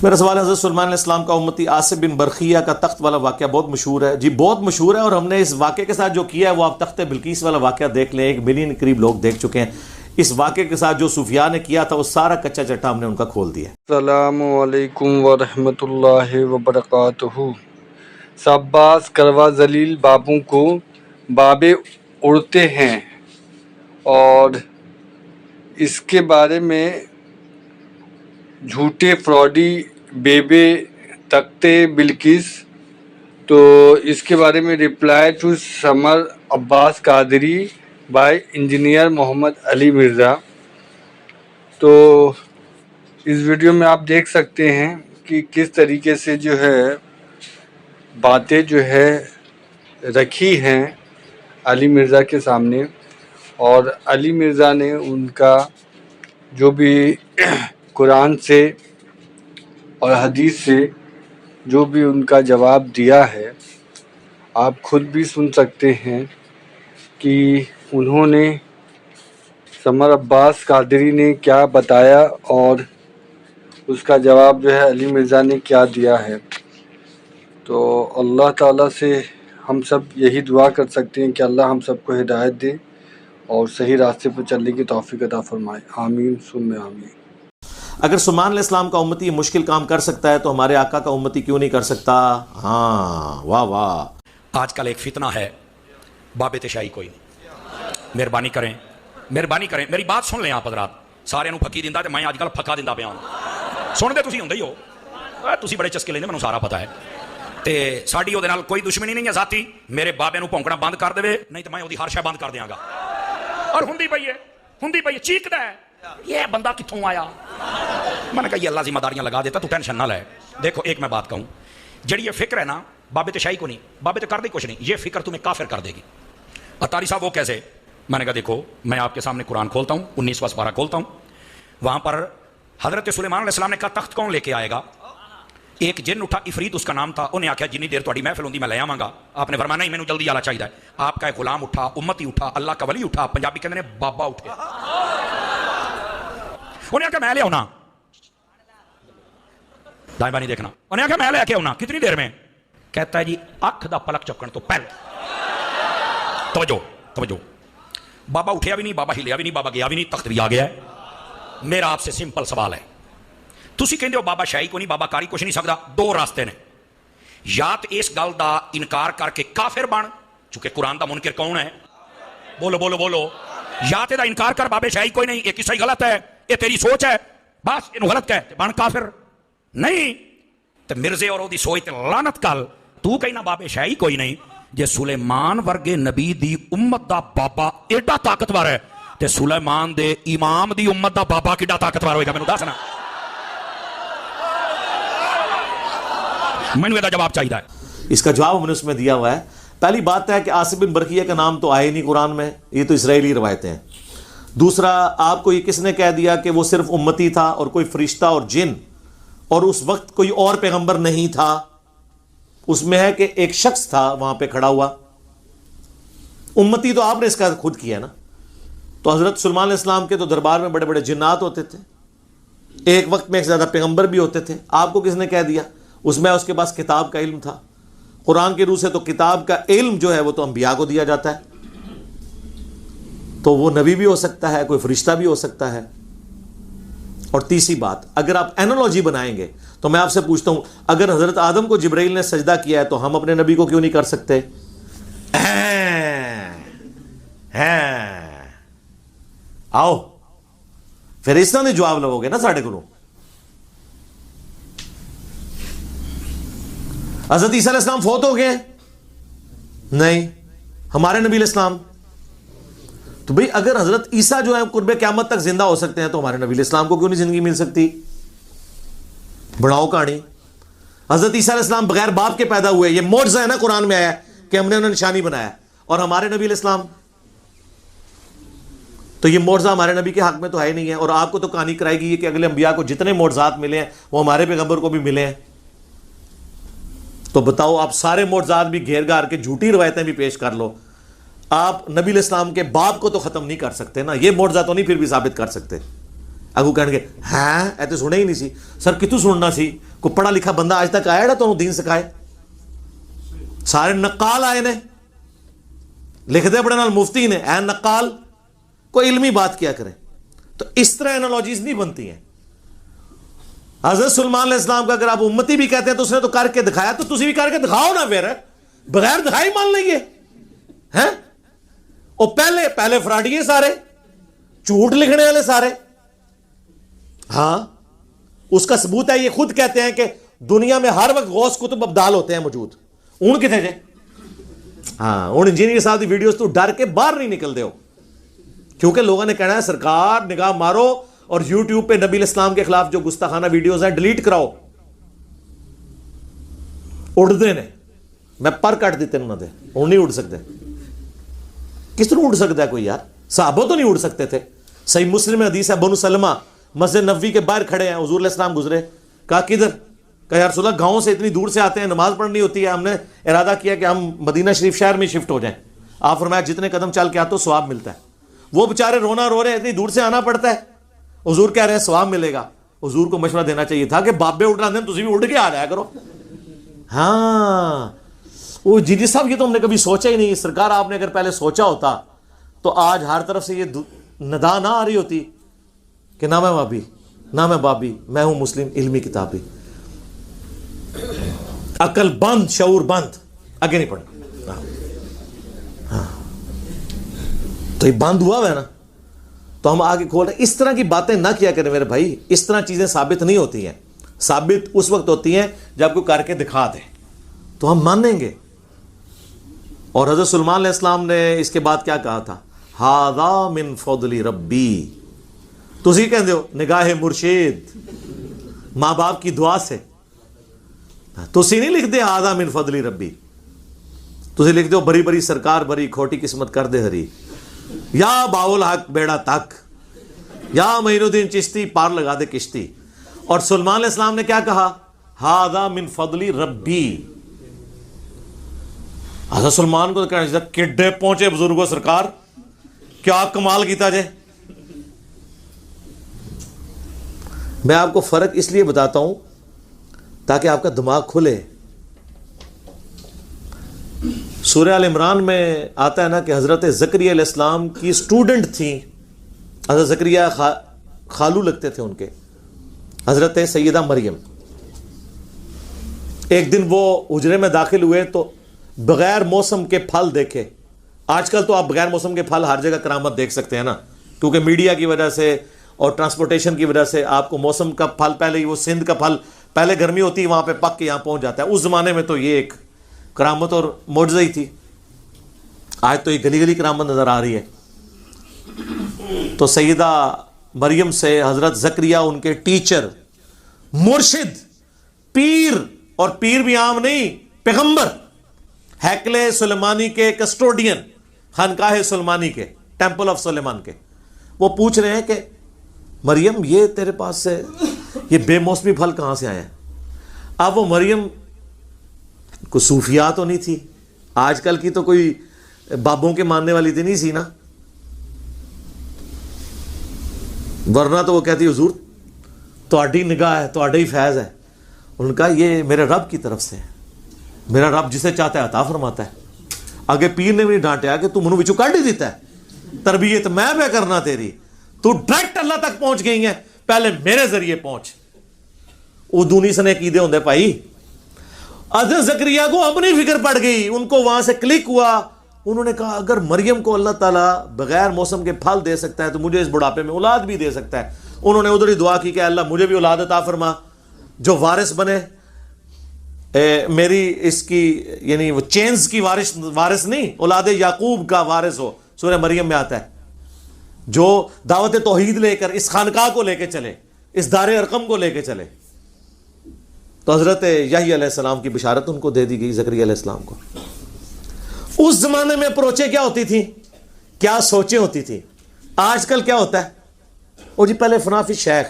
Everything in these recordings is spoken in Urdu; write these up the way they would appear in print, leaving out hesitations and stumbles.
میرا سوال ہے، حضرت سلیمان علیہ السلام کا امتی آصف بن برخیہ کا تخت والا واقعہ بہت مشہور ہے. جی بہت مشہور ہے، اور ہم نے اس واقعے کے ساتھ جو کیا ہے وہ آپ تخت بلقیس والا واقعہ دیکھ لیں. 1 ملین قریب لوگ دیکھ چکے ہیں. اس واقعے کے ساتھ جو صوفیاء نے کیا تھا وہ سارا کچا چٹا ہم نے ان کا کھول دیا. السلام علیکم ورحمۃ اللہ وبرکاتہ. شاباش کروا ذلیل بابوں کو بابے اڑتے ہیں، اور اس کے بارے میں جھوٹے فراڈی بیبے تخت بلقیس. تو اس کے بارے میں reply to Samar Abbas Qadri by engineer Muhammad Ali Mirza. تو اس ویڈیو میں آپ دیکھ سکتے ہیں کہ کس طریقے سے جو ہے باتیں جو ہے رکھی ہیں علی مرزا کے سامنے، اور علی مرزا نے ان کا جو بھی قرآن سے اور حدیث سے جو بھی ان کا جواب دیا ہے، آپ خود بھی سن سکتے ہیں کہ انہوں نے سمر عباس قادری نے کیا بتایا اور اس کا جواب جو ہے علی مرزا نے کیا دیا ہے. تو اللہ تعالیٰ سے ہم سب یہی دعا کر سکتے ہیں کہ اللہ ہم سب کو ہدایت دے اور صحیح راستے پر چلنے کی توفیق عطا فرمائے. آمین ثم آمین. اگر سلیمان علیہ السلام کا امتی یہ مشکل کام کر سکتا ہے تو ہمارے آقا کا امتی کیوں نہیں کر سکتا؟ ہاں واہ واہ. آج کل ایک فتنہ ہے، باب تشائی کوئی نہیں. مہربانی کریں میری بات سن لیں آپ حضرات. سارے نو پھکی دیندا تے میں اج کل پھکا دیندا پیا ہوں. سن دے تسی ہوندے ہی ہو، تسی بڑے چسکے لیندے، مینوں سارا پتہ ہے. تے ساڈی او دے نال کوئی دشمنی نہیں ہے ذاتی. میرے بابے نو بھونکنا بند کر دے نہیں تے میں اودی ہر شے بند کر دیاں گا. اور ہوندی پئی ہے چیخدا ہے یہ بندہ کتھوں آیا. میں نے کہا یہ اللہ ذمہ داریاں لگا دیتا، تو ٹینشن نہ لے. دیکھو ایک میں بات کہوں، جڑی یہ فکر ہے نا بابے تشائی کو نہیں، بابے تو کر دے کچھ نہیں، یہ فکر تمہیں کافر کر دے گی. اتاری صاحب وہ کیسے؟ میں نے کہا دیکھو میں آپ کے سامنے قرآن کھولتا ہوں، 19واں پارہ کھولتا ہوں. وہاں پر حضرت سلیمان علیہ السلام نے کہا تخت کون لے کے آئے گا؟ ایک جن اٹھا، عفریت اس کا نام تھا. انہیں آخیا جنی دیر تہاڈی محفل ہوندی میں لے آواں گا. آپ نے فرمایا نہیں مینوں جلدی آنا چاہیے. آپ کا ایک غلام اٹھا، امتی اٹھا، اللہ کا ولی اٹھا، پنجابی کہندے نے بابا اٹھے. انہیں آخیا میں لے آنا، دائیں بائیں دیکھنا. انہیں آخیا میں لے کے آنا. کتنی دیر میں؟ کہتا ہے جی اکھ دا پلک چکن تو پہلے. توجہ. بابا اٹھیا بھی نہیں، بابا ہلیا بھی نہیں، بابا گیا بھی نہیں، تخت بھی آ گیا ہے. میرا آپ سے سمپل سوال ہے، تسی کہندے ہو بابا شاہی کو نہیں، بابا کاری کچھ نہیں سکتا. 2 راستے نے، یا تو اس گل دا انکار کر کے کافر بن، چونکہ قرآن دا منکر کون ہے؟ بولو. یا تے دا انکار کر بابے شاہی کوئی نہیں، یہ کسا ہی غلط ہے، یہ تیری سوچ ہے، بس یہ غلط کہہ بن کافر. نہیں تے مرزے اور دی سوچ تے لعنت کل. تو کہنا بابے شاہی کوئی نہیں، جے سلیمان ورگے نبی دی امت دا بابا ایڈا طاقتور ہے تے سلیمان دے امام دی امت دا بابا کیڈا طاقتور ہوئے گا؟ مینوں دسنا، مینوں دا جواب چاہیے. اس کا جواب ہم نے اس میں دیا ہوا ہے. پہلی بات ہے کہ آصف بن برخیہ کا نام تو آئے نہیں قرآن میں، یہ تو اسرائیلی روایتیں ہیں. دوسرا، آپ کو یہ کس نے کہہ دیا کہ وہ صرف امتی تھا اور کوئی فرشتہ اور جن اور اس وقت کوئی اور پیغمبر نہیں تھا؟ اس میں ہے کہ ایک شخص تھا وہاں پہ کھڑا ہوا. امتی تو آپ نے اس کا خود کیا نا. تو حضرت سلیمان علیہ السلام کے تو دربار میں بڑے بڑے جنات ہوتے تھے، ایک وقت میں ایک زیادہ پیغمبر بھی ہوتے تھے. آپ کو کس نے کہہ دیا؟ اس میں اس کے پاس کتاب کا علم تھا. قرآن کے روح سے تو کتاب کا علم جو ہے وہ تو انبیاء کو دیا جاتا ہے. تو وہ نبی بھی ہو سکتا ہے، کوئی فرشتہ بھی ہو سکتا ہے. اور تیسری بات، اگر آپ اینالوجی بنائیں گے تو میں آپ سے پوچھتا ہوں، اگر حضرت آدم کو جبرائیل نے سجدہ کیا ہے تو ہم اپنے نبی کو کیوں نہیں کر سکتے؟ آؤ پھر اس طرح نہیں جواب لو گے نا ساڑھے کو. حضرت عیسیٰ علیہ السلام فوت ہو گئے؟ نہیں. ہمارے نبی علیہ السلام؟ تو بھئی اگر حضرت عیسیٰ جو ہے قرب قیامت تک زندہ ہو سکتے ہیں تو ہمارے نبی علیہ السلام کو کیوں نہیں زندگی مل سکتی؟ بڑھاؤ کہانی. حضرت عیسیٰ علیہ السلام بغیر باپ کے پیدا ہوئے، یہ معجزہ ہے نا قرآن میں آیا کہ ہم نے انہیں نشانی بنایا. اور ہمارے نبی علیہ السلام تو یہ معجزہ ہمارے نبی کے حق میں تو ہے ہی نہیں ہے. اور آپ کو تو کہانی کرائے گی کہ اگلے انبیاء کو جتنے معجزات ملے ہیں وہ ہمارے پیغمبر کو بھی ملے ہیں. تو بتاؤ، آپ سارے معجزات بھی گھیر گھار کے جھوٹی روایتیں بھی پیش کر لو، آپ نبی علیہ السلام کے باپ کو تو ختم نہیں کر سکتے نا. یہ معجزہ تو نہیں پھر بھی ثابت کر سکتے. اگو کہنے گے ہاں اے تے سنے ہی نہیں سی. سر کتوں سننا سی؟ کوئی پڑھا لکھا بندہ آج تک آیا تو دین سکھائے؟ سارے نقال آئے نے, لکھتے پڑھے نال مفتی نے, اے نقال کوئی علمی بات کیا کرے. تو اس طرح انالوجیز نہیں بنتی ہیں. حضرت سلیمان علیہ السلام کا اگر آپ امتی بھی کہتے ہیں تو اس نے تو کر کے دکھایا, تو تسی بھی کر کے دکھاؤ نا پھر, بغیر دکھائی مان لیں گے ہیں؟ اور پہلے فراڈیے سارے, جھوٹ لکھنے والے سارے. ہاں اس کا ثبوت ہے, یہ خود کہتے ہیں کہ دنیا میں ہر وقت غوث کتب ابدال ہوتے ہیں موجود. اون کتنے جے؟ ہاں ہوں انجینئر صاحب کی ویڈیوز تو ڈر کے باہر نہیں نکلتے ہو, کیونکہ لوگوں نے کہنا ہے سرکار نگاہ مارو اور یوٹیوب پہ نبی علیہ السلام کے خلاف جو گستاخانہ ویڈیوز ہیں ڈیلیٹ کراؤ. اڑتے نے, میں پر کٹ دیتے انہوں نے, ہوں نہیں اڑ سکتے. کس طرح اڑ سکتا ہے کوئی یار؟ صحابہ تو نہیں اڑ سکتے تھے. صحیح مسلم میں حدیث ہے, بنو سلمہ مسجد نبوی کے باہر کھڑے ہیں, حضور علیہ السلام گزرے, کہا کدھر؟ کہا یا رسول اللہ گاؤں سے اتنی دور سے آتے ہیں, نماز پڑھنی ہوتی ہے, ہم نے ارادہ کیا کہ ہم مدینہ شریف شہر میں شفٹ ہو جائیں. آپ فرمایا جتنے قدم چل کے آتے ہو ثواب ملتا ہے. وہ بیچارے رونا رو رہے ہیں, اتنی دور سے آنا پڑتا ہے. حضور کہہ رہے ہیں ثواب ملے گا. حضور کو مشورہ دینا چاہیے تھا کہ بابے اٹھ رہے ہیں تسی بھی اٹھ کے آ جایا کرو. ہاں وہ جی صاحب یہ تو ہم نے کبھی سوچا ہی نہیں. سرکار آپ نے اگر پہلے سوچا ہوتا تو آج ہر طرف سے یہ ندا نہ آ رہی ہوتی کہ نہ میں بابی نہ میں بابی, میں ہوں مسلم علمی کتابی. عقل بند, شعور بند, آگے نہیں پڑھنا. ہاں تو یہ بند ہوا ہے نا, تو ہم آگے کھول رہے ہیں. اس طرح کی باتیں نہ کیا کریں میرے بھائی. اس طرح چیزیں ثابت نہیں ہوتی ہیں. ثابت اس وقت ہوتی ہیں جب کوئی کر کے دکھا دے تو ہم مانیں گے. اور حضرت سلیمان علیہ السلام نے اس کے بعد کیا کہا تھا؟ ھذا من فضل ربی. تسی کہندے ہو نگاہ مرشد, ماں باپ کی دعا سے. تسی نہیں لکھ دے ھذا من فضل ربی, تسی لکھ دو بری بری سرکار بری کھوٹی قسمت کر دے ہری, یا باول حق بیڑا تک, یا معین الدین چشتی پار لگا دے کشتی. اور سلیمان علیہ السلام نے کیا کہا؟ ھذا من فضل ربی. حضرت سلمان کو کہنا کڈے پہنچے بزرگوں سرکار, کیا کمال کیتا جے. میں آپ کو فرق اس لیے بتاتا ہوں تاکہ آپ کا دماغ کھلے. سورہ آل عمران میں آتا ہے نا کہ حضرت زکریا علیہ السلام کی اسٹوڈنٹ تھیں. حضرت زکریا خالو لگتے تھے ان کے, حضرت سیدہ مریم. ایک دن وہ حجرے میں داخل ہوئے تو بغیر موسم کے پھل دیکھے. آج کل تو آپ بغیر موسم کے پھل ہر جگہ کرامت دیکھ سکتے ہیں نا, کیونکہ میڈیا کی وجہ سے اور ٹرانسپورٹیشن کی وجہ سے آپ کو موسم کا پھل, پہلے ہی وہ سندھ کا پھل پہلے گرمی ہوتی ہے وہاں پہ پک کے یہاں پہنچ جاتا ہے. اس زمانے میں تو یہ ایک کرامت اور معجزہ ہی تھی. آج تو یہ گلی گلی کرامت نظر آ رہی ہے. تو سیدہ مریم سے حضرت زکریا ان کے ٹیچر, مرشد, پیر, اور پیر بھی عام نہیں, پیغمبر, ہیکل سلیمانی کے کسٹوڈین, خانقاہ سلیمانی کے, ٹیمپل آف سلیمان کے, وہ پوچھ رہے ہیں کہ مریم یہ تیرے پاس سے یہ بے موسمی پھل کہاں سے آیا ہے. اب وہ مریم کو صوفیات تو نہیں تھی, آج کل کی تو کوئی بابوں کے ماننے والی تھی نہیں سی نا, ورنہ تو وہ کہتی حضور تہاڈی نگاہ ہے, تہاڈا ہی فیض ہے. ان کا یہ میرے رب کی طرف سے ہے, میرا رب جسے چاہتا ہے عطا فرماتا ہے. آگے پیر نے بھی ڈانٹیا کہ تو منو وچوں کڈ ہی دیتا ہے, تربیت میں پہ کرنا تیری, تو ڈائریکٹ اللہ تک پہنچ گئی ہے, پہلے میرے ذریعے پہنچ. وہ دونی سنے کیدے ہوندے بھائی. حضرت زکریا کو اپنی فکر پڑ گئی, ان کو وہاں سے کلک ہوا. انہوں نے کہا اگر مریم کو اللہ تعالیٰ بغیر موسم کے پھل دے سکتا ہے تو مجھے اس بڑھاپے میں اولاد بھی دے سکتا ہے. انہوں نے ادھر ہی دعا کی کہ اللہ مجھے بھی اولاد عطا فرما جو وارث بنے, میری اس کی یعنی وہ چینز کی وارث نہیں, اولاد یعقوب کا وارث ہو. سورہ مریم میں آتا ہے جو دعوت توحید لے کر اس خانقاہ کو لے کے چلے, اس دار ارقم کو لے کے چلے. تو حضرت یحییٰ علیہ السلام کی بشارت ان کو دے دی گئی, زکریا علیہ السلام کو. اس زمانے میں اپروچیں کیا ہوتی تھیں, کیا سوچیں ہوتی تھیں. آج کل کیا ہوتا ہے, وہ جی پہلے فنا فی شیخ,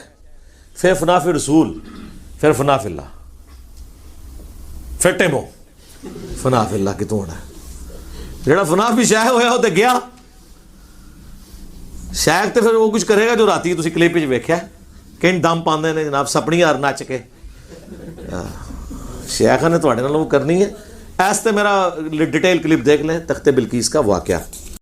پھر فنا فی رسول, پھر فنا فی اللہ, پھر ٹیمو فنا فی اللہ کتوں ہونا ہے. جڑا فنا فی شیخ ہویا ہو تے گیا, شیخ تے پھر وہ کچھ کرے گا جو راتی تسی کلپ وچ ویکھیا ہے. کہیں دم پاندے نے جناب سپنی ہار نچ کے شیخ نے تھوڑے نال وہ کرنی ہے. ایس تے میرا ڈیٹیل کلپ دیکھ لیں تخت بلقیس کا واقعہ.